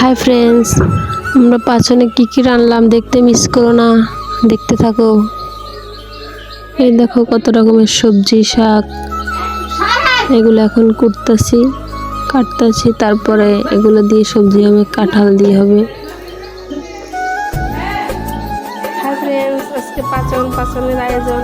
Hi friends, আমরা পাঁচজনে কি রান্নাম দেখতে মিস করো না, দেখতে থাকো। এই দেখো কত রকমের সবজি শাক, এগুলো এখন কাটতাছি, তারপরে এগুলো দিয়ে সবজি হবে, কাঁঠাল দিয়ে হবে। হাই ফ্রেন্ডস, আজকে পাঁচজনের আয়োজন।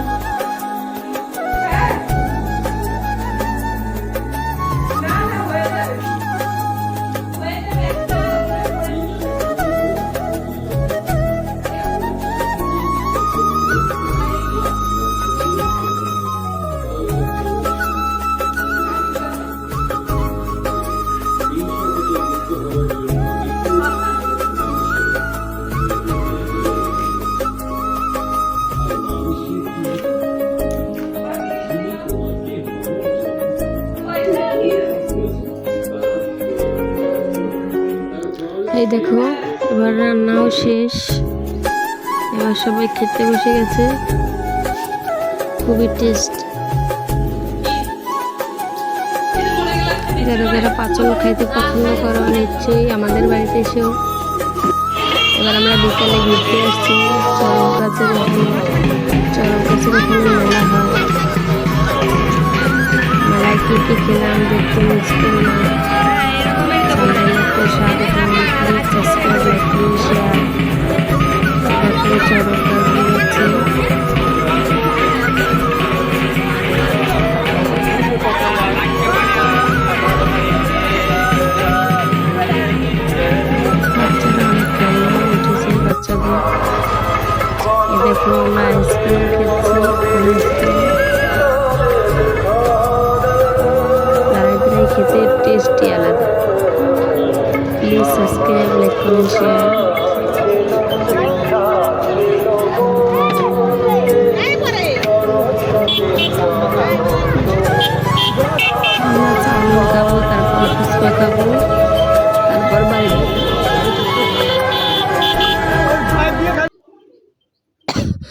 এই দেখো এবার রান্নাও শেষ, এবার সবাই খেতে বসে গেছে। খুবই টেস্ট। যারা যারা পাচন খাইতে পছন্দ করো নিশ্চয়ই আমাদের বাড়িতে এসেও। এবার আমরা বিকালে ঘুরতে আসছি চরম কাছে মেলা হয়। মেলায় কি খেলাম দেখতে মিস করলাম। দেখো আমরা আইসক্রিম খেতে খেতে টেস্টই আলাদা। Please subscribe, like, comment, share. আমরা চাউমিন খাবো, তারপর ফুচকা খাবো।